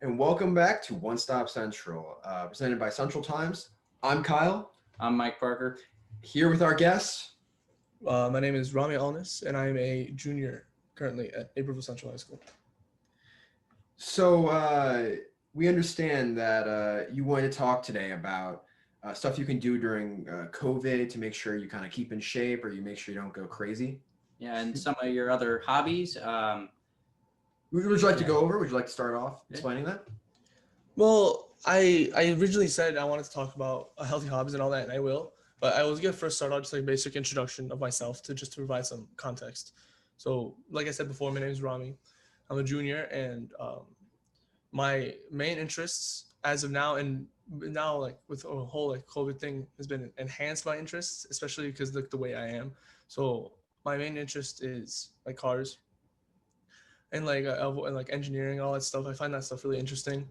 and welcome back to One Stop Central, presented by Central Times. I'm Kyle, I'm Mike Parker. here with our guests. My name is Ramy Alnass, and I'm a junior currently at Naperville Central High School. So, we understand that you wanted to talk today about stuff you can do during COVID to make sure you kind of keep in shape or you make sure you don't go crazy. Yeah, and some of your other hobbies. Would you like to go over? Would you like to start off explaining that? Well, I originally said I wanted to talk about healthy hobbies and all that, and I will. But I was gonna first start out just like a basic introduction of myself to provide some context. So, like I said before, my name is Ramy. I'm a junior, and my main interests as of now, and now like with a whole like COVID thing, has been enhanced my interests, especially because like the way I am. So my main interest is like cars and like engineering, all that stuff. I find that stuff really interesting.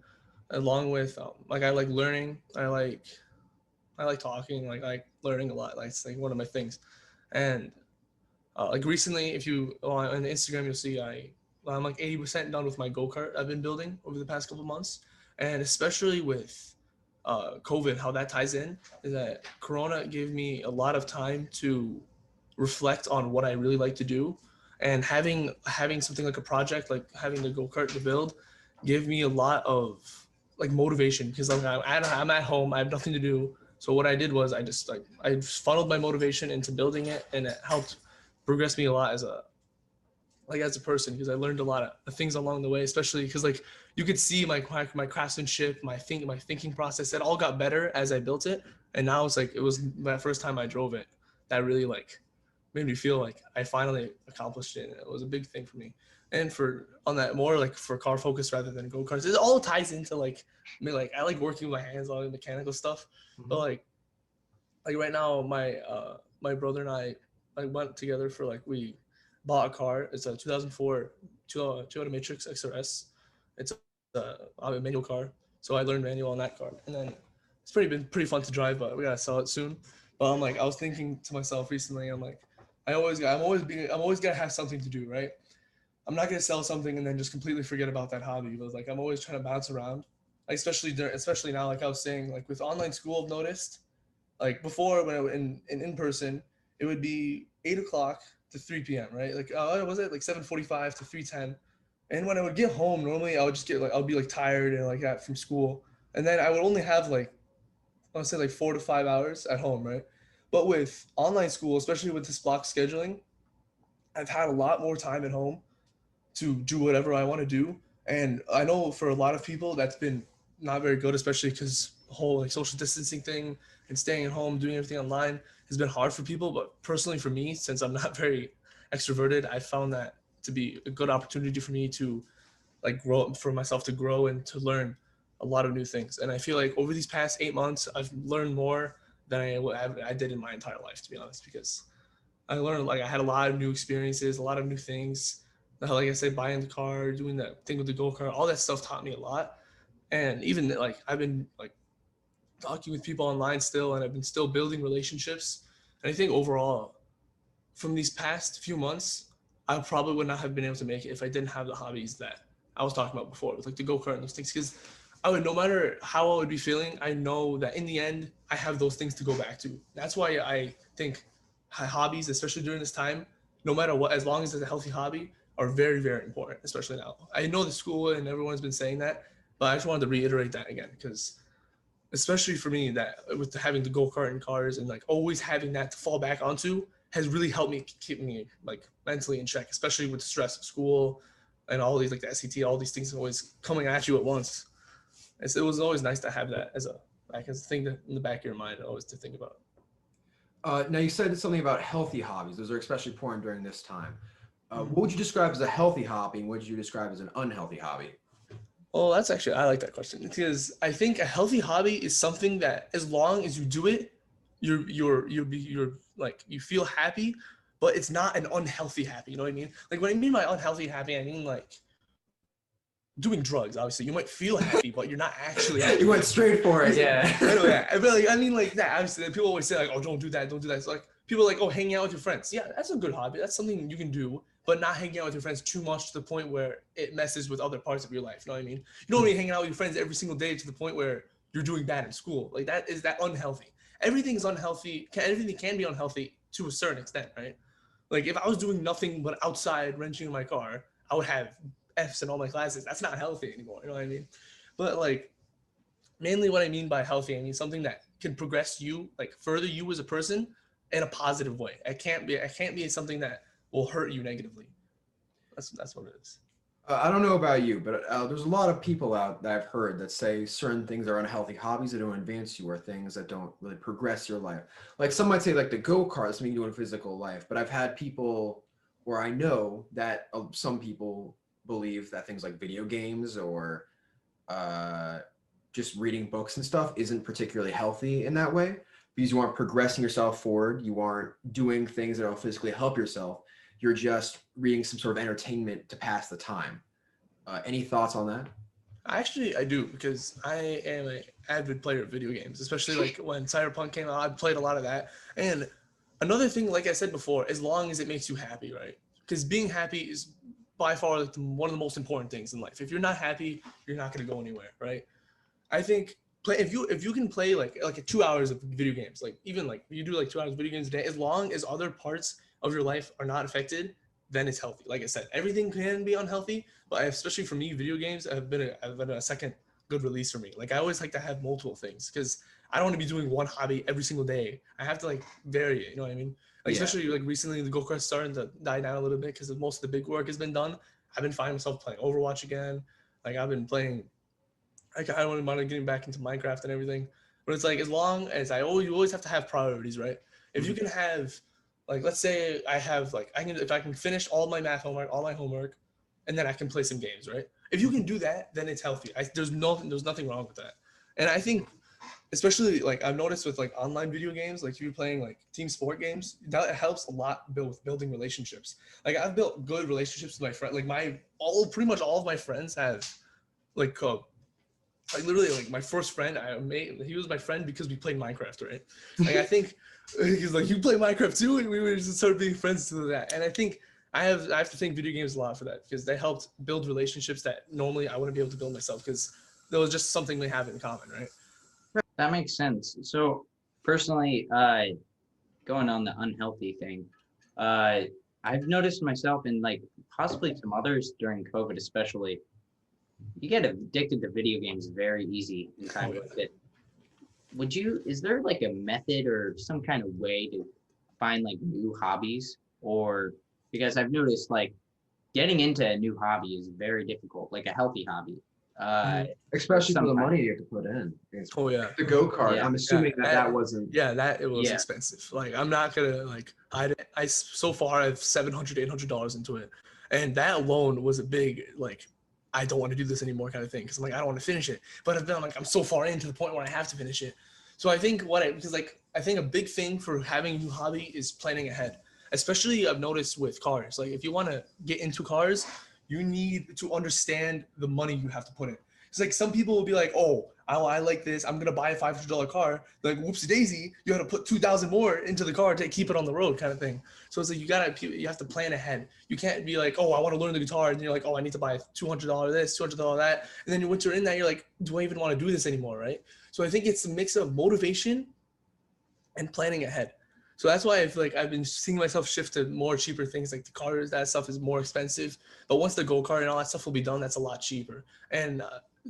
Along with like I like learning, I like talking, like I like learning a lot. Like it's like one of my things. And like recently, if you on Instagram, you'll see I'm like 80% done with my go-kart I've been building over the past couple months, and especially with COVID, how that ties in is that Corona gave me a lot of time to reflect on what I really like to do, and having something like a project, like having the go-kart to build, gave me a lot of like motivation because like I'm at home, I have nothing to do. So what I did was I just funneled my motivation into building it, and it helped progress me a lot as a person because I learned a lot of things along the way, especially because like you could see my craftsmanship, my thinking process, it all got better as I built it. And now it's like it was my first time I drove it that really like made me feel like I finally accomplished it. It was a big thing for me. And for on that more like for car focus rather than go-karts, it all ties into like me. Like I like working with my hands, all the mechanical stuff. But like right now my brother and I like went together for like we bought a car. It's a 2004 Toyota Matrix XRS. It's a manual car, so I learned manual on that car, and then it's been pretty fun to drive, but we gotta sell it soon. But I was thinking to myself recently, I'm like, I'm always gonna have something to do, right? I'm not gonna sell something and then just completely forget about that hobby. But like I'm always trying to bounce around, like, especially now, like I was saying, like with online school, I've noticed, like before when I was in person, it would be 8 o'clock to 3 p.m. right? Like was it like 7:45 to 3:10? And when I would get home, normally I would just get like I'll be like tired and like that from school, and then I would only have like I would say like 4 to 5 hours at home, right? But with online school, especially with this block scheduling, I've had a lot more time at home to do whatever I want to do. And I know for a lot of people that's been not very good, especially because the whole like social distancing thing and staying at home, doing everything online has been hard for people. But personally for me, since I'm not very extroverted, I found that to be a good opportunity for me to like grow for myself to grow and to learn a lot of new things. And I feel like over these past 8 months, I've learned more than I did in my entire life, to be honest, because I learned like I had a lot of new experiences, a lot of new things. Like I said, buying the car, doing that thing with the go-kart, all that stuff taught me a lot. And even like I've been like talking with people online still, and I've been still building relationships. And I think overall, from these past few months, I probably would not have been able to make it if I didn't have the hobbies that I was talking about before, with like the go-kart and those things. Because no matter how I would be feeling, I know that in the end, I have those things to go back to. That's why I think hobbies, especially during this time, no matter what, as long as it's a healthy hobby, are very, very important, especially now. I know the school and everyone's been saying that, but I just wanted to reiterate that again, because especially for me, that with having the go-kart and cars and like always having that to fall back onto has really helped me keep me like mentally in check, especially with the stress of school and all these like the SAT, all these things always coming at you at once. It was always nice to have that as a thing in the back of your mind, always to think about. Now, you said something about healthy hobbies. Those are especially important during this time. What would you describe as a healthy hobby, and what would you describe as an unhealthy hobby? Well, that's actually, I like that question, because I think a healthy hobby is something that as long as you do it, you're like, you feel happy, but it's not an unhealthy happy. You know what I mean? Like when I mean by unhealthy happy, I mean like doing drugs. Obviously, you might feel happy, but you're not actually happy. You went straight for it. Yeah. I mean like that. Obviously, people always say like, oh, don't do that, don't do that. It's like people are like, oh, hanging out with your friends. Yeah, that's a good hobby. That's something you can do, but not hanging out with your friends too much to the point where it messes with other parts of your life. You know what I mean? You don't want to be hanging out with your friends every single day to the point where you're doing bad in school. Like that unhealthy. Everything's unhealthy. Everything can be unhealthy to a certain extent, right? Like if I was doing nothing but outside wrenching in my car, I would have F's in all my classes. That's not healthy anymore. You know what I mean? But like mainly what I mean by healthy, I mean something that can progress you, like further you as a person in a positive way. It can't be something that will hurt you negatively. That's what it is. I don't know about you, but there's a lot of people out that I've heard that say certain things are unhealthy hobbies that don't advance you or things that don't really progress your life. Like some might say like the go-kart, something you do in physical life, but I've had people where I know that some people believe that things like video games or just reading books and stuff isn't particularly healthy in that way because you aren't progressing yourself forward. You aren't doing things that will physically help yourself. You're just reading some sort of entertainment to pass the time. Any thoughts on that? I do because I am an avid player of video games, especially like when Cyberpunk came out. I played a lot of that. And another thing, like I said before, as long as it makes you happy, right? Because being happy is by far like one of the most important things in life. If you're not happy, you're not going to go anywhere, right? I think if you can play like 2 hours of video games, like even like you do like 2 hours of video games a day, as long as other parts of your life are not affected, then it's healthy. Like I said, everything can be unhealthy, but especially for me, video games have been a second good release for me. Like I always like to have multiple things because I don't want to be doing one hobby every single day. I have to like vary it. You know what I mean? Like especially like recently, the go-kart's starting to die down a little bit because most of the big work has been done. I've been finding myself playing Overwatch again. Like I've been playing. Like I don't mind getting back into Minecraft and everything, but it's like as long as you always have to have priorities, right? If you can have, like, let's say I have like if I can finish all my math homework, all my homework, and then I can play some games, right? If you can do that, then it's healthy. There's nothing wrong with that, and I think especially like I've noticed with like online video games, like if you're playing like team sport games, that helps a lot building relationships. Like I've built good relationships with my friend. Like pretty much all of my friends have like literally like my first friend I made, he was my friend because we played Minecraft, right? Like I think he's like, you play Minecraft too, and we were just sort of being friends to that. And I think I have to thank video games a lot for that because they helped build relationships that normally I wouldn't be able to build myself because there was just something we have in common, right? That makes sense. So personally, going on the unhealthy thing, I've noticed myself and like possibly some others during COVID, especially, you get addicted to video games very easy and kind of like it. Is there like a method or some kind of way to find like new hobbies? Or because I've noticed like getting into a new hobby is very difficult, like a healthy hobby. Especially for the money you have to put in. Oh yeah. The go-kart. Yeah. I'm assuming that wasn't. Yeah, it was Yeah. expensive. Like I'm not gonna like hide it. So far I have $700-800 into it, and that alone was a big like I don't want to do this anymore kind of thing because I'm like I don't want to finish it, but I've been like I'm so far in to the point where I have to finish it. So I think I think a big thing for having a new hobby is planning ahead. Especially I've noticed with cars. Like if you want to get into cars, you need to understand the money you have to put in. It's like some people will be like, oh, I like this. I'm gonna buy a $500 car. Like, whoopsie daisy, you got to put 2,000 more into the car to keep it on the road, kind of thing. So it's like you have to plan ahead. You can't be like, oh, I want to learn the guitar, and you're like, oh, I need to buy $200 this, $200 that, and then once you're in that, you're like, do I even want to do this anymore, right? So I think it's a mix of motivation and planning ahead. So that's why I feel like I've been seeing myself shift to more cheaper things, like the cars. That stuff is more expensive, but once the go-kart and all that stuff will be done, that's a lot cheaper. And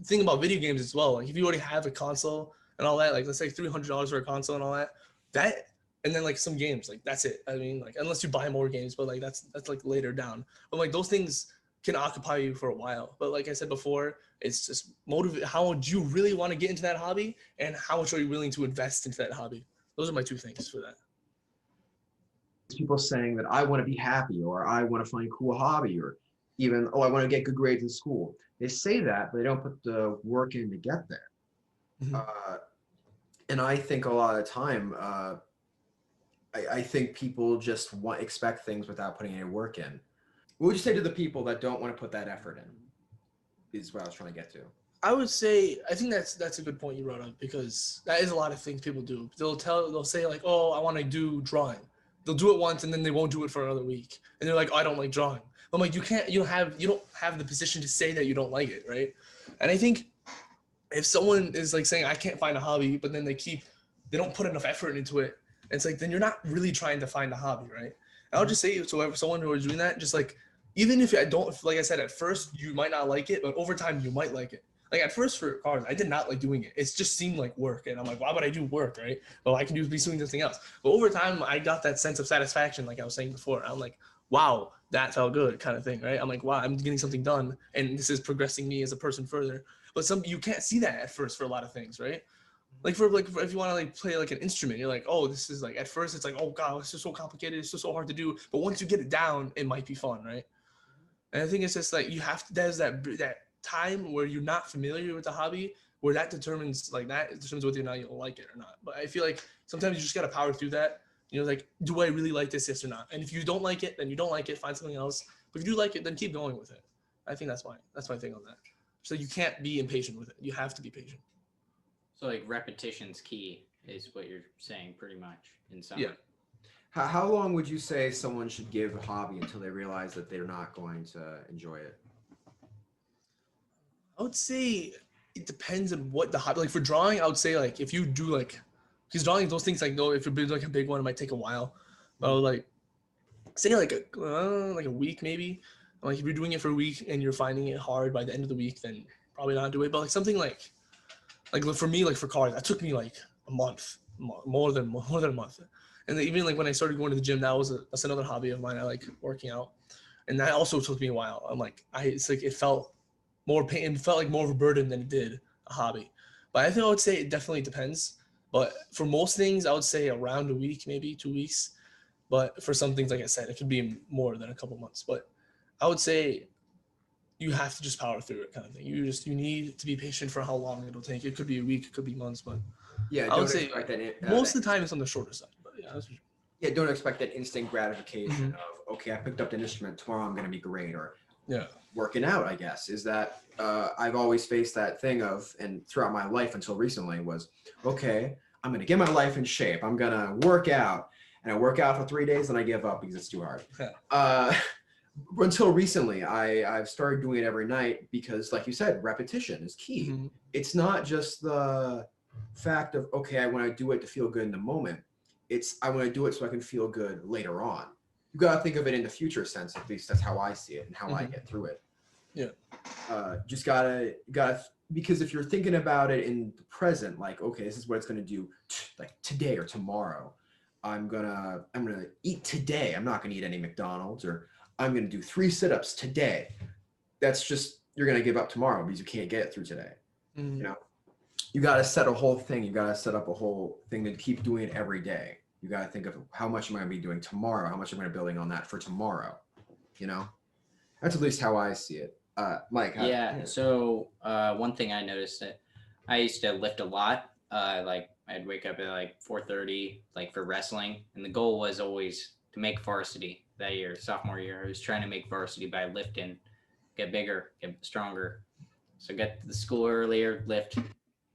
thing about video games as well, like if you already have a console and all that, like let's say $300 for a console and all that, and then like some games, like that's it. I mean, like unless you buy more games, but like that's like later down. But like those things can occupy you for a while. But like I said before, it's just how would you really want to get into that hobby, and how much are you willing to invest into that hobby? Those are my two things for that. People saying that I want to be happy or I want to find a cool hobby or even, oh, I want to get good grades in school. They say that, but they don't put the work in to get there. Mm-hmm. And I think a lot of the time, I think people just expect things without putting any work in. What would you say to the people that don't want to put that effort in? Is what I was trying to get to. I would say I think that's a good point you brought up because that is a lot of things people do. They'll say like, oh, I want to do drawing, they'll do it once and then they won't do it for another week. And they're like, oh, I don't like drawing. I'm like, you don't have the position to say that you don't like it, right? And I think if someone is like saying I can't find a hobby, but then they don't put enough effort into it, it's like then you're not really trying to find a hobby, right? And I'll just say to someone who is doing that, just like even if I don't, like I said, at first you might not like it, but over time you might like it. Like at first for cars, I did not like doing it. It just seemed like work, and I'm like, why would I do work, right? Well, I can be doing something else. But over time, I got that sense of satisfaction, like I was saying before. I'm like, wow, that felt good, kind of thing, right? I'm like, wow, I'm getting something done, and this is progressing me as a person further. But you can't see that at first for a lot of things, right? Like if you want to like play like an instrument, you're like, oh, this is like at first it's like, oh god, it's just so complicated, it's just so hard to do. But once you get it down, it might be fun, right? And I think it's just like there's that time where you're not familiar with the hobby, where that determines whether or not you'll like it or not. But I feel like sometimes you just gotta power through that. You know, like, do I really like this, yes or not? And if you don't like it, then you don't like it. Find something else. But if you do like it, then keep going with it. I think that's my thing on that. So you can't be impatient with it. You have to be patient. So like repetition's key is what you're saying pretty much in summer. Yeah. How long would you say someone should give a hobby until they realize that they're not going to enjoy it? I would say it depends on what the hobby. Like for drawing, I would say like if you do like, because drawing those things like no, if you're doing like a big one, it might take a while. But I would like say like a week maybe. Like if you're doing it for a week and you're finding it hard by the end of the week, then probably not do it. But like something like for me, like for cars, that took me like a month, more than a month. And then even like when I started going to the gym, that's another hobby of mine. I like working out, and that also took me a while. It's like it felt more pain. It felt like more of a burden than it did a hobby. But I think I would say it definitely depends. But for most things, I would say around a week, maybe 2 weeks. But for some things, like I said, it could be more than a couple months. But I would say you have to just power through it, kind of thing. You need to be patient for how long it'll take. It could be a week, it could be months, but Yeah, I would say most of the time it's on the shorter side. But yeah, that's for sure. Yeah, don't expect that instant gratification Mhm. of, okay, I picked up an instrument, tomorrow I'm going to be great, or Yeah. working out, I guess, is that I've always faced that thing of, and throughout my life until recently was, okay, I'm going to get my life in shape. I'm going to work out, and I work out for 3 days and I give up because it's too hard. Yeah. Until recently, I've started doing it every night because, like you said, repetition is key. Mhm. It's not just the fact of, okay, I want to do it to feel good in the moment. It's I want to do it so I can feel good later on. You got to think of it in the future sense. At least that's how I see it and how I get through it. Yeah. Just gotta because if you're thinking about it in the present, like, okay, this is what it's gonna do, like today or tomorrow. I'm gonna eat today. I'm not gonna eat any McDonald's, or I'm gonna do 3 sit-ups today. That's just you're gonna give up tomorrow because you can't get it through today. Mhm. You know, you gotta set a whole thing. You gotta set up a whole thing to keep doing it every day. You gotta think of how much am I gonna be doing tomorrow? How much am I building on that for tomorrow? You know, that's at least how I see it. Mike. Yeah. So one thing I noticed that I used to lift a lot. Like I'd wake up at like 4:30, like for wrestling, and the goal was always to make varsity that year. Sophomore year, I was trying to make varsity by lifting, get bigger, get stronger. So get to the school earlier, lift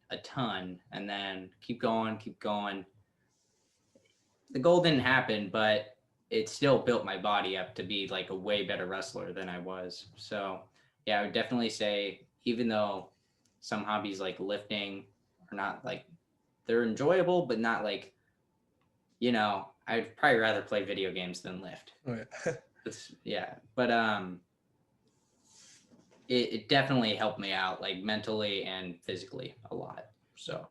a ton, and then keep going, keep going. The goal didn't happen, but it still built my body up to be like a way better wrestler than I was. So yeah, I would definitely say, even though some hobbies like lifting are not like, they're enjoyable, but not like, I'd probably rather play video games than lift. Right. Yeah. But it definitely helped me out, like mentally and physically a lot. So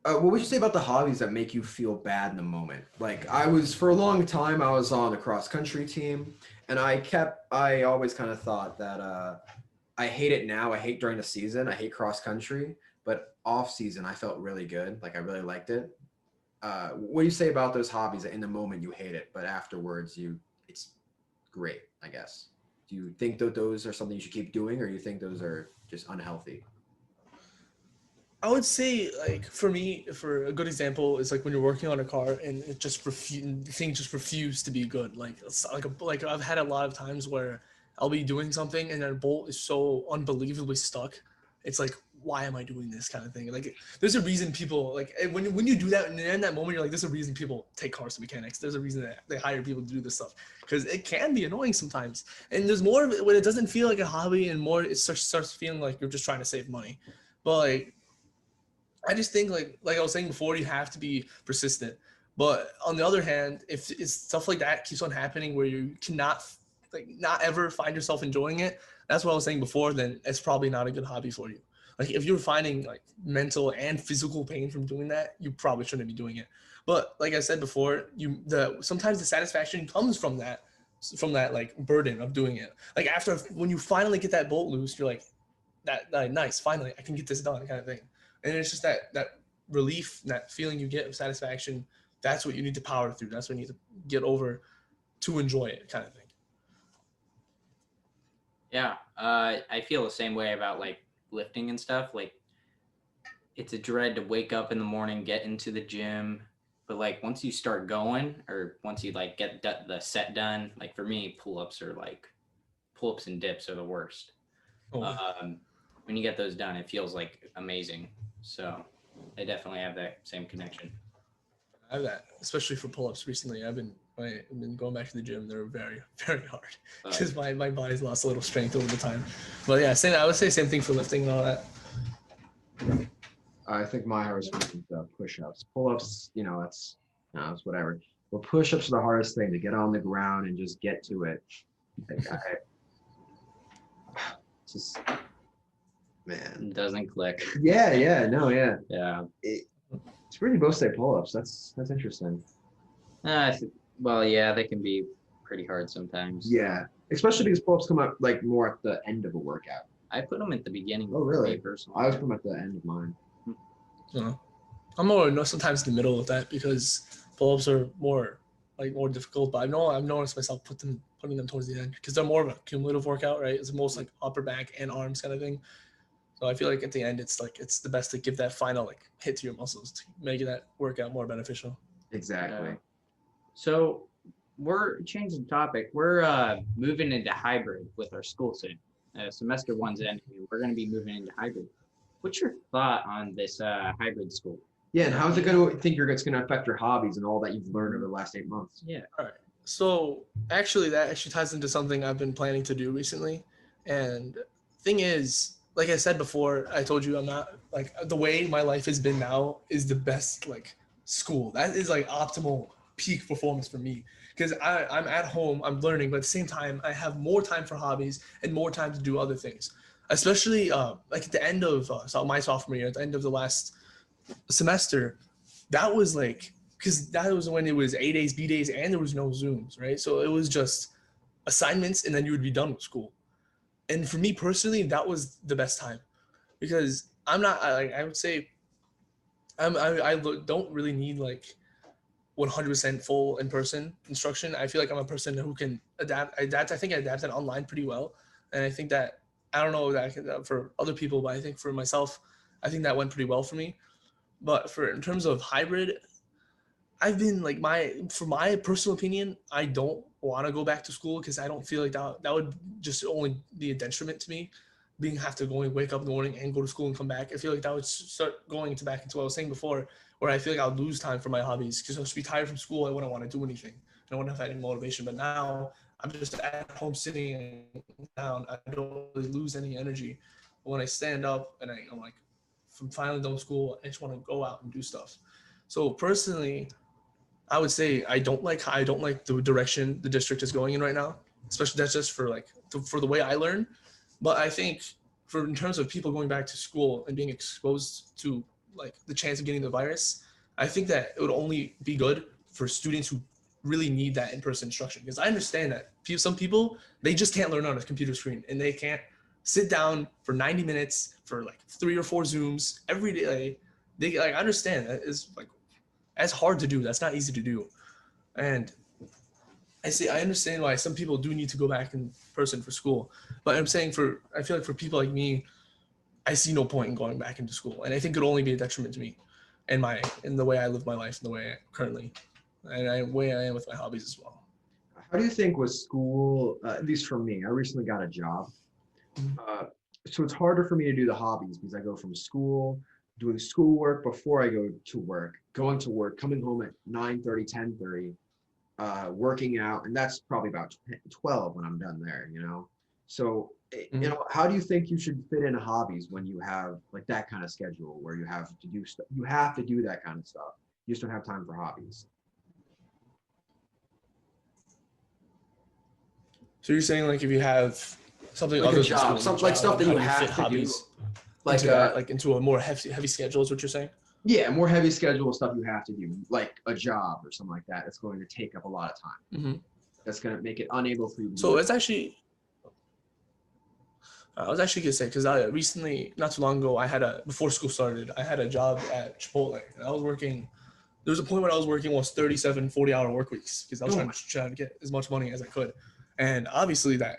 What would you say about the hobbies that make you feel bad in the moment? Like for a long time, I was on the cross country team, and I always kind of thought that I hate it now. I hate during the season. I hate cross country, but off season, I felt really good. Like I really liked it. What do you say about those hobbies that in the moment you hate it, but afterwards it's great, I guess? Do you think that those are something you should keep doing, or you think those are just unhealthy? I would say, like, for me, for a good example is like when you're working on a car and it just things just refuse to be good. Like I've had a lot of times where I'll be doing something and then a bolt is so unbelievably stuck. It's like, why am I doing this kind of thing? Like, there's a reason people like when you do that, and in that moment you're like, there's a reason people take cars to mechanics. There's a reason that they hire people to do this stuff, because it can be annoying sometimes. And there's more of it when it doesn't feel like a hobby, and more it starts feeling like you're just trying to save money. But like, I just think like I was saying before, you have to be persistent. But on the other hand, if it's stuff like that keeps on happening where you cannot like not ever find yourself enjoying it, that's what I was saying before, then it's probably not a good hobby for you. Like if you're finding like mental and physical pain from doing that, you probably shouldn't be doing it. But like I said before, sometimes the satisfaction comes from that like burden of doing it. Like after when you finally get that bolt loose, you're like, that nice, finally I can get this done kind of thing. And it's just that relief, that feeling you get of satisfaction. That's what you need to power through. That's what you need to get over to enjoy it, kind of thing. Yeah, I feel the same way about like lifting and stuff. Like it's a dread to wake up in the morning, get into the gym, but like once you start going, or once you like get the set done, like for me, pull-ups and dips are the worst. Oh, When you get those done, it feels like amazing. So I definitely have that same connection. I have that, especially for pull-ups recently. I've been going back to the gym. They're very, very hard because my body's lost a little strength over the time. But yeah, I would say same thing for lifting and all that. I think my hardest one is push-ups. Pull-ups, it's whatever. But push-ups are the hardest thing, to get on the ground and just get to it. Like, just, man. It doesn't click. Yeah. Yeah. It's really both say pull-ups. That's interesting. Well, yeah, they can be pretty hard sometimes. Yeah, especially because pull-ups come up like more at the end of a workout. I put them at the beginning. Oh, really? Me personally. I always put them at the end of mine. I'm more sometimes in the middle of that because pull-ups are more difficult. But I've noticed myself putting them towards the end because they're more of a cumulative workout, right? It's most like upper back and arms kind of thing. So I feel like at the end, it's the best to give that final like hit to your muscles to make that workout more beneficial. Exactly. So we're changing topic. We're moving into hybrid with our school soon. Semester one's ending. We're going to be moving into hybrid. What's your thought on this hybrid school? Yeah, and how's it going to it's going to affect your hobbies and all that you've learned over the last 8 months? Yeah. All right. So actually, that actually ties into something I've been planning to do recently. And thing is, like I said before, I told you I'm not like the way my life has been now is the best like school. That is like optimal peak performance for me because I'm at home, I'm learning, but at the same time, I have more time for hobbies and more time to do other things. Especially like at the end of my sophomore year, at the end of the last semester, that was like because that was when it was A days, B days, and there was no Zooms, right? So it was just assignments, and then you would be done with school. And for me personally, that was the best time because I would say I don't really need like 100% full in-person instruction. I feel like I'm a person who can adapt. I think I adapted online pretty well. And I think that, I don't know that for other people, but I think for myself, I think that went pretty well for me. But in terms of hybrid, I've been like for my personal opinion, I don't want to go back to school because I don't feel like that would just only be a detriment to me, have to wake up in the morning and go to school and come back. I feel like that would start going back into what I was saying before, where I feel like I'll lose time for my hobbies because I'll just be tired from school. I wouldn't want to do anything. I wouldn't have any motivation. But now I'm just at home sitting down. I don't really lose any energy. But when I stand up and I'm like, from finally done school, I just want to go out and do stuff. So personally, I would say I don't like the direction the district is going in right now, especially that's just for for the way I learn. But I think in terms of people going back to school and being exposed to like the chance of getting the virus, I think that it would only be good for students who really need that in-person instruction. Because I understand that some people, they just can't learn on a computer screen and they can't sit down for 90 minutes for like 3 or 4 Zooms every day. I understand that is like, that's hard to do. That's not easy to do. And I understand why some people do need to go back in person for school. But I'm saying I feel like for people like me, I see no point in going back into school. And I think it would only be a detriment to me in the way I live my life, and the way the way I am with my hobbies as well. How do you think with school, at least for me, I recently got a job. so it's harder for me to do the hobbies because I go from school, doing schoolwork before I go to work, going to work, coming home at 9:30, 10:30, working out, and that's probably about 12 when I'm done there, you know? So, you Mhm. know, how do you think you should fit in hobbies when you have like that kind of schedule where you have to do stuff, you have to do that kind of stuff. You just don't have time for hobbies. So you're saying like if you have something Like a other than job, school, like a something like job, stuff like that how you do you fit have to do, hobbies like into that, like into a more heavy schedule is what you're saying? yeah, more heavy schedule stuff you have to do, like a job or something like that. It's going to take up a lot of time. Hmm. That's going to make it unable for you to do So it. it's actually, I was actually gonna say, because I recently, not too long ago, before school started, I had a job at Chipotle. And I was working, there was a point when I was working almost 37, 40-hour work weeks because I was Oh trying to get as much money as I could. And obviously that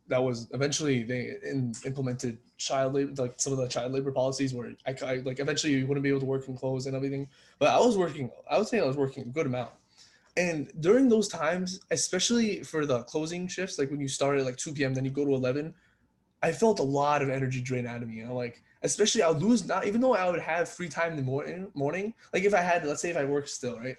was eventually implemented child labor, like some of the child labor policies where like eventually you wouldn't be able to work in clothes and everything. But I would say I was working a good amount. And during those times, especially for the closing shifts, like when you start at like 2 p.m., then you go to 11, I felt a lot of energy drain out of me. You know, like especially I would lose not even though I would have free time in the morning. Like if I had, let's say if I worked still, right,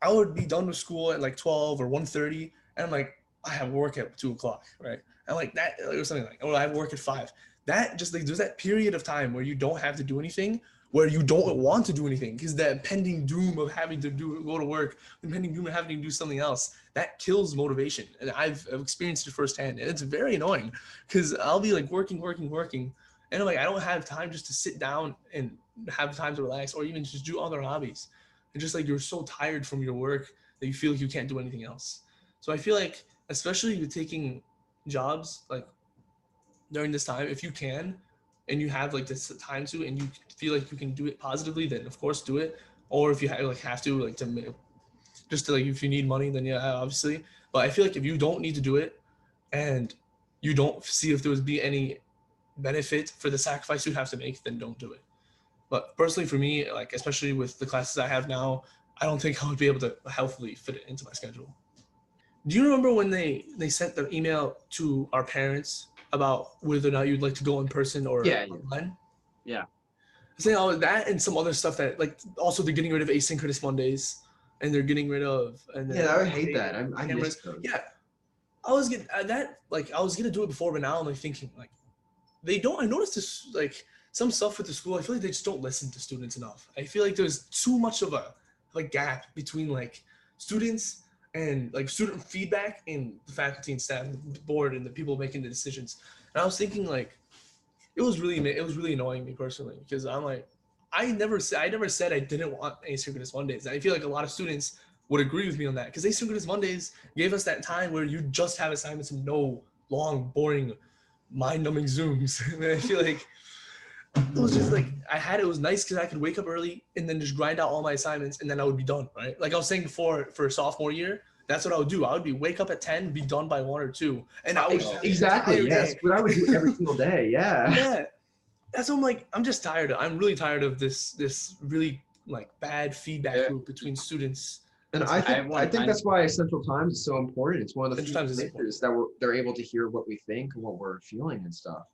I would be done with school at like 12 or 1:30, and I'm like, I have work at 2 o'clock, right? And like that or something like, or I have work at 5. That just like there's that period of time where you don't have to do anything, where you don't want to do anything because that pending doom of having to go to work, the pending doom of having to do something else, that kills motivation. And I've experienced it firsthand, and it's very annoying because I'll be like working, and I'm like I don't have time just to sit down and have time to relax or even just do other hobbies. And just like you're so tired from your work that you feel like you can't do anything else. So I feel like especially with taking jobs like during this time, if you can and you have like this time to and you feel like you can do it positively, then of course do it. Or if you have to like to just to, like if you need money, then yeah, obviously. But I feel like if you don't need to do it and you don't see if there would be any benefit for the sacrifice you have to make, then don't do it. But personally, for me, like especially with the classes I have now, I don't think I would be able to healthily fit it into my schedule. Do you remember when they sent the email to our parents about whether or not you'd like to go in person or yeah, yeah. online? Yeah. Saying all that and some other stuff that like also they're getting rid of asynchronous Mondays and they're getting rid of and then Yeah, I hate that. I miss cameras. those. Yeah, I was getting that like I was gonna do it before, but now I'm like thinking like they don't. I noticed this like some stuff with the school. I feel like they just don't listen to students enough. I feel like there's too much of a like gap between like students and like student feedback and the faculty and staff, and the board, and the people making the decisions. And I was thinking like it was really annoying me personally because I'm like I never said I didn't want asynchronous Mondays. And I feel like a lot of students would agree with me on that because asynchronous Mondays gave us that time where you just have assignments and no long, boring, mind-numbing Zooms. And I feel like it was just like it was nice because I could wake up early and then just grind out all my assignments and then I would be done, right? Like I was saying before for sophomore year, that's what I would do. I would be wake up at 10, be done by 1 or 2, and I would just have the Exactly. entire Yes. day. What I would do every single day. Yeah. Yeah, that's what I'm like. I'm just tired. I'm really tired of this really like bad feedback Yeah. loop between students And and I staff. I have think I one. think that's why Central Times is so important. It's one of the Central few Times is important. places that they're able to hear what we think and what we're feeling and stuff.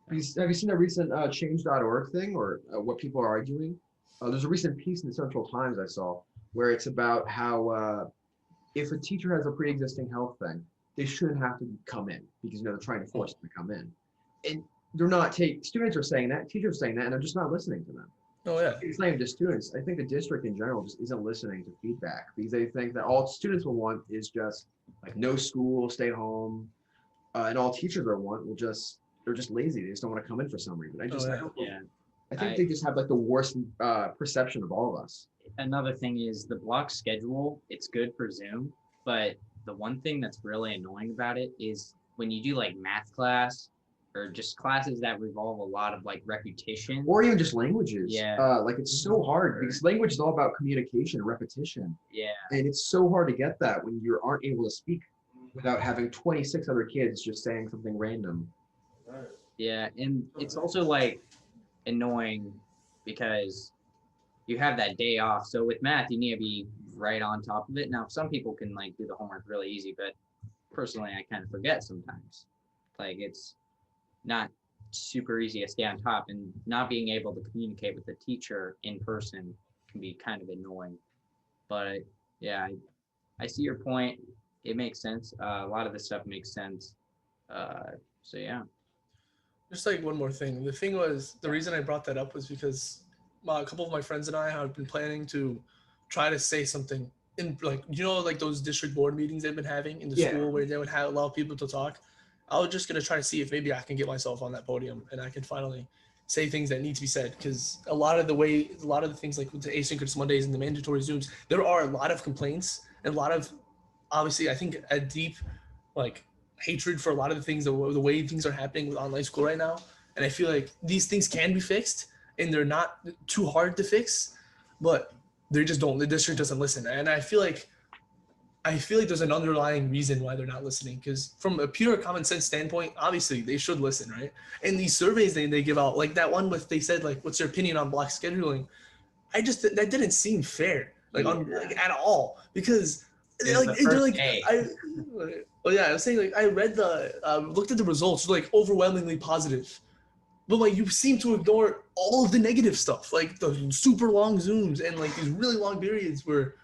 Have you seen the recent change.org thing or what people are arguing? There's a recent piece in the Central Times I saw where it's about how if a teacher has a pre-existing health thing, they shouldn't have to come in because they're trying to force them to come in. And they're not taking students are saying that, teachers are saying that, and they're just not listening to them. Oh yeah. It's not even just students. I think the district in general just isn't listening to feedback because they think that all students will want is just like no school, stay home, and all teachers are want will just they're just lazy. They just don't want to come in for some reason. Oh I yeah. don't. Yeah. I think I they just have like the worst perception of all of us. Another thing is the block schedule. It's good for Zoom, but the one thing that's really annoying about it is when you do like math class or just classes that revolve a lot of like repetition. Or even just languages. Yeah. Like it's so hard because language is all about communication and repetition. Yeah. And it's so hard to get that when you aren't able to speak without having 26 other kids just saying something random. Yeah. And it's also like annoying because you have that day off. So with math, you need to be right on top of it. Now, some people can like do the homework really easy, but personally, I kind of forget sometimes. Like it's not super easy to stay on top, and not being able to communicate with the teacher in person can be kind of annoying. But yeah, I see your point. It makes sense. A lot of this stuff makes sense. So yeah. Just like one more thing. The thing was, the reason I brought that up was because a couple of my friends and I have been planning to try to say something in, like, like those district board meetings they've been having in the Yeah. school where they would have allow people to talk. I was just gonna try to see if maybe I can get myself on that podium and I can finally say things that need to be said, because a lot of the things like with the asynchronous Mondays and the mandatory Zooms, there are a lot of complaints and a lot of, obviously, I think a deep like hatred for a lot of the things, the way things are happening with online school right now. And I feel like these things can be fixed and they're not too hard to fix, but they just don't, the district doesn't listen. And I feel like there's an underlying reason why they're not listening, because from a pure common sense standpoint, obviously they should listen, right? And these surveys they give out, like that one with, they said like, what's your opinion on block scheduling? That didn't seem fair, like like at all, because they're like oh yeah, I was saying, like, I read looked at the results, like overwhelmingly positive, but like you seem to ignore all of the negative stuff, like the super long Zooms and like these really long periods where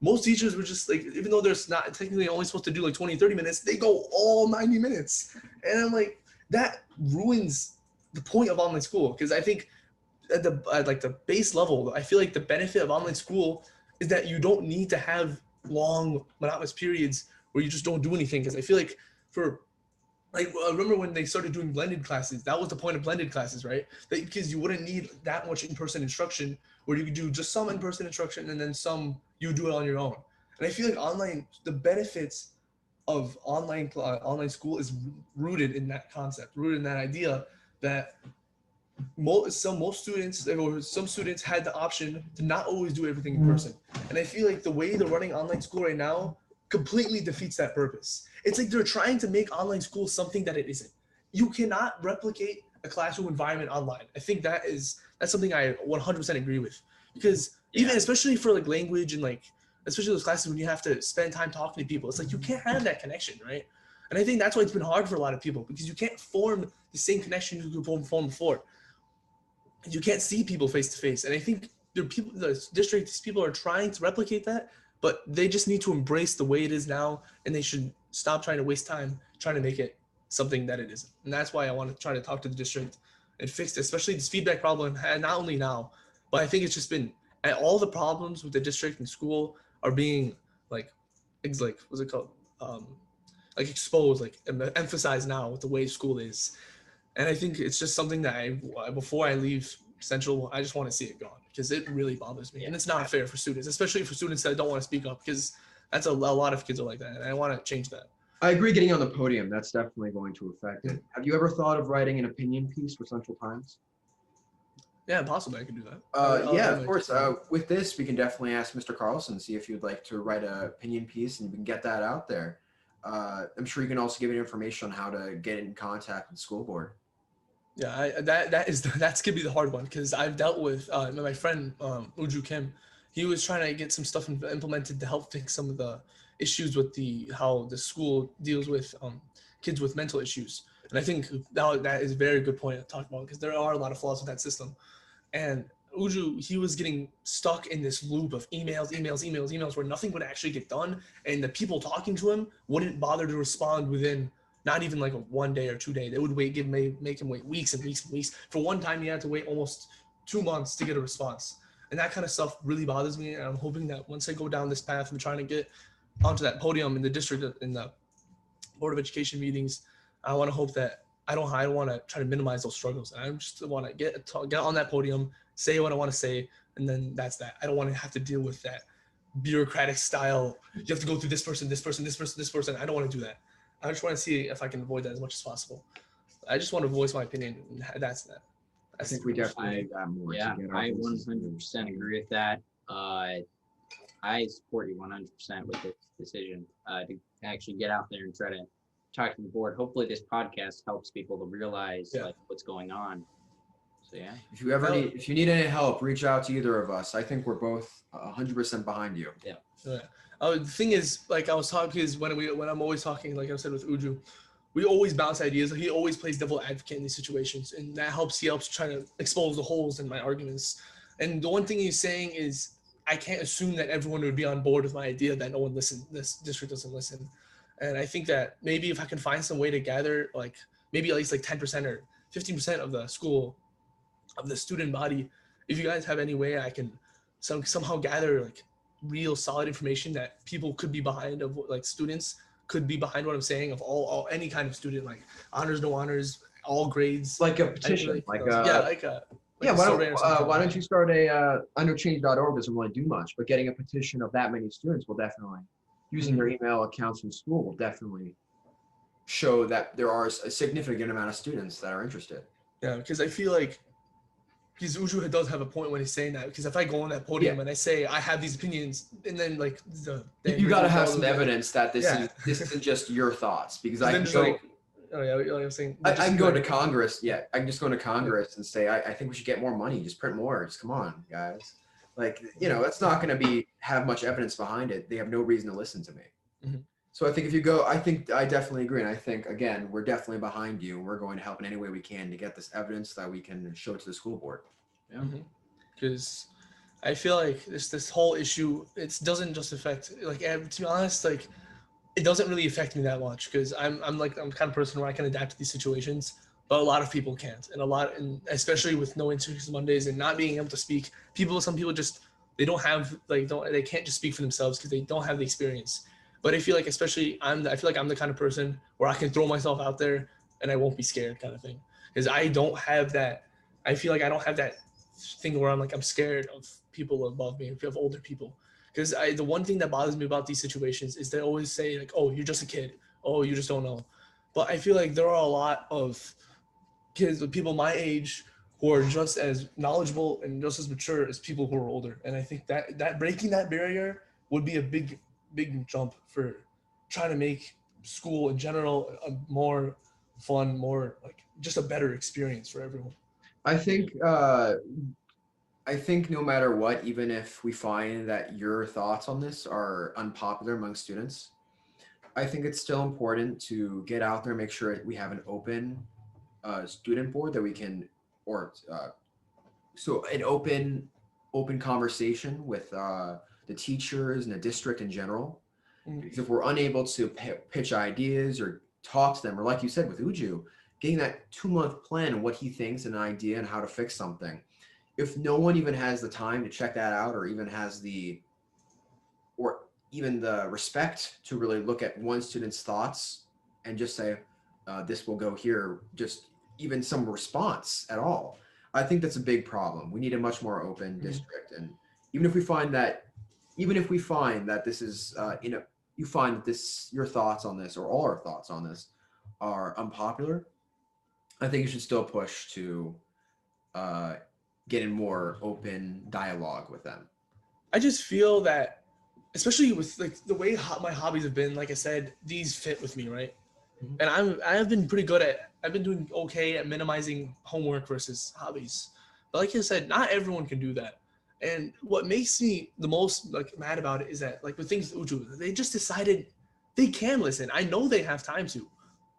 most teachers were just like, even though there's not technically only supposed to do like 20-30 minutes, they go all 90 minutes. And I'm like, that ruins the point of online school, because I think at the base level, I feel like the benefit of online school is that you don't need to have long monotonous periods where you just don't do anything. Because I feel like I remember when they started doing blended classes, that was the point of blended classes, right? Because you wouldn't need that much in-person instruction, where you could do just some in-person instruction and then some you do it on your own. And I feel like the benefits of online school is rooted in that concept, rooted in that idea that some students had the option to not always do everything in person. And I feel like the way they're running online school right now completely defeats that purpose. It's like they're trying to make online school something that it isn't. You cannot replicate a classroom environment online. I think that's something I 100% agree with, because even especially for like language and like especially those classes when you have to spend time talking to people, it's like you can't have that connection, right? And I think that's why it's been hard for a lot of people, because you can't form the same connection you could form before. You can't see people face to face. And I think these people are trying to replicate that, but they just need to embrace the way it is now, and they should stop trying to waste time trying to make it something that it isn't. And that's why I want to try to talk to the district and fix it, especially this feedback problem, and not only now, but I think it's just been, and all the problems with the district and school are being like what's it called? Like exposed, like emphasized now with the way school is. And I think it's just something that before I leave Central, I just want to see it gone, because it really bothers me. And it's not fair for students, especially for students that don't want to speak up, because that's a lot of kids are like that. And I want to change that. I agree, getting on the podium, that's definitely going to affect it. Have you ever thought of writing an opinion piece for Central Times? Yeah, possibly I could do that. Yeah, of course. With this, we can definitely ask Mr. Carlson, see if you'd like to write an opinion piece, and we can get that out there. I'm sure you can also give it information on how to get in contact with the school board. Yeah, that's gonna be the hard one, because I've dealt with my friend Uju Kim. He was trying to get some stuff implemented to help fix some of the issues with how the school deals with kids with mental issues. And I think that is a very good point to talk about, because there are a lot of flaws with that system. And Uju, he was getting stuck in this loop of emails where nothing would actually get done, and the people talking to him wouldn't bother to respond within not even like a 1 day or 2 day. They would make him wait weeks and weeks and weeks. For one time, he had to wait almost 2 months to get a response. And that kind of stuff really bothers me. And I'm hoping that once I go down this path and trying to get onto that podium in the district, in the Board of Education meetings, I want to hope that I don't want to try to minimize those struggles. I just want to get on that podium, say what I want to say, and then that's that. I don't want to have to deal with that bureaucratic style. You have to go through this person. I don't want to do that. I just want to see if I can avoid that as much as possible. I just want to voice my opinion. That's that. I think we definitely got more. Yeah, I 100% agree with that. I support you 100% with this decision to actually get out there and try to talk to the board. Hopefully this podcast helps people to realize like what's going on. So yeah. If you need any help, reach out to either of us. I think we're both 100% behind you. Yeah. The thing is, like I was talking, is when I'm always talking, like I said with Uju, we always bounce ideas. He always plays devil advocate in these situations, and that helps. He helps try to expose the holes in my arguments. And the one thing he's saying is, I can't assume that everyone would be on board with my idea that no one listens. This district doesn't listen, and I think that maybe if I can find some way to gather, like maybe at least like 10% or 15% of the school, of the student body, if you guys have any way I can somehow gather like real solid information that people could be behind, of like students could be behind what I'm saying, of all any kind of student, like honors, no honors, all grades. Like a petition, Like a yeah, a survey or something. why don't you start I know change.org doesn't really do much, but getting a petition of that many students will definitely, using their email accounts from school will definitely show that there are a significant amount of students that are interested. Yeah, because I feel like, because Uju does have a point when he's saying that, because if I go on that podium and I say I have these opinions, and then like you got to have some evidence that this isn't just your thoughts, because I can go, like, oh yeah, like I'm saying, I can go to Congress. Yeah, I can just go to Congress and say I think we should get more money, just print more. Just come on, guys. Like, you know, it's not going to have much evidence behind it. They have no reason to listen to me. Mm-hmm. So I think if you go, I definitely agree. And I think, again, we're definitely behind you. We're going to help in any way we can to get this evidence that we can show to the school board. Yeah. Because I feel like this whole issue, it doesn't just affect, like, to be honest, like, it doesn't really affect me that much, because I'm the kind of person where I can adapt to these situations, but a lot of people can't. And especially with no interviews Mondays and not being able to speak, some people just, they can't just speak for themselves because they don't have the experience. But I feel like, especially I feel like I'm the kind of person where I can throw myself out there and I won't be scared, kind of thing. Because I don't have that. I feel like I don't have that thing where I'm scared of people above me, of older people. Because the one thing that bothers me about these situations is they always say, like, oh, you're just a kid. Oh, you just don't know. But I feel like there are a lot of kids, people my age, who are just as knowledgeable and just as mature as people who are older. And I think that breaking that barrier would be a big jump for trying to make school in general a more fun, more like just a better experience for everyone. I think no matter what, even if we find that your thoughts on this are unpopular among students, I think it's still important to get out there and make sure we have an open student board that we can, so an open conversation with the teachers and the district in general. Because if we're unable to pitch ideas or talk to them, or like you said with Uju, getting that 2-month plan and what he thinks, an idea and how to fix something. If no one even has the time to check that out, or even has the respect to really look at one student's thoughts and just say, this will go here, just even some response at all, I think that's a big problem. We need a much more open district. And even if we find that this is, you find that your thoughts on this, or all our thoughts on this, are unpopular, I think you should still push to get in more open dialogue with them. I just feel that, especially with like the way my hobbies have been, like I said, these fit with me, right? Mm-hmm. And I've been pretty good I've been doing okay at minimizing homework versus hobbies. But like I said, not everyone can do that. And what makes me the most mad about it is that, like, with things with Uju, they just decided they can listen. I know they have time to,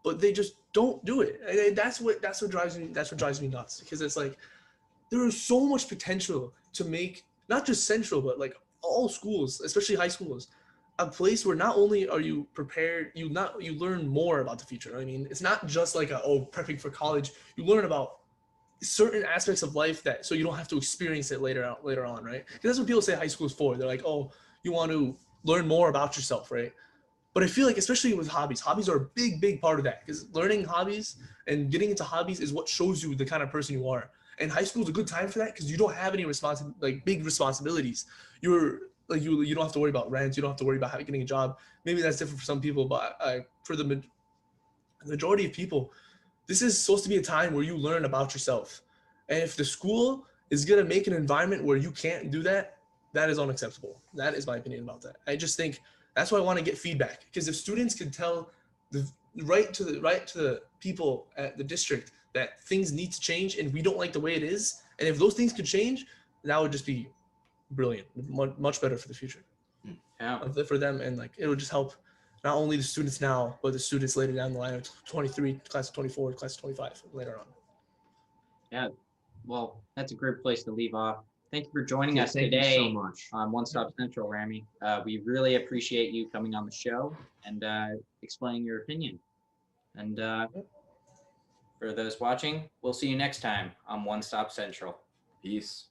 but they just don't do it. And that's what drives me nuts, because it's like there is so much potential to make not just Central, but like all schools, especially high schools, a place where not only are you prepared, you learn more about the future. I mean, it's not just like prepping for college. You learn about certain aspects of life so you don't have to experience it later on, right? Because that's what people say high school is for. They're like, oh, you want to learn more about yourself, right? But I feel like, especially with hobbies are a big part of that, because learning hobbies and getting into hobbies is what shows you the kind of person you are. And high school is a good time for that, because you don't have any big responsibilities. You don't have to worry about rent. You don't have to worry about getting a job. Maybe that's different for some people, but for the majority of people, this is supposed to be a time where you learn about yourself. And if the school is going to make an environment where you can't do that, that is unacceptable. That is my opinion about that. I just think that's why I want to get feedback, because if students can tell right to the people at the district that things need to change and we don't like the way it is, and if those things could change, that would just be brilliant, much better for the future. Yeah. For them, and like it would just help not only the students now, but the students later down the line of 23, class of 24, class of 25 later on. Yeah, well, that's a great place to leave off. Thank you for joining Yeah, us thank you so today much. on One Stop Central, Ramy. We really appreciate you coming on the show and explaining your opinion. And for those watching, we'll see you next time on One Stop Central. Peace.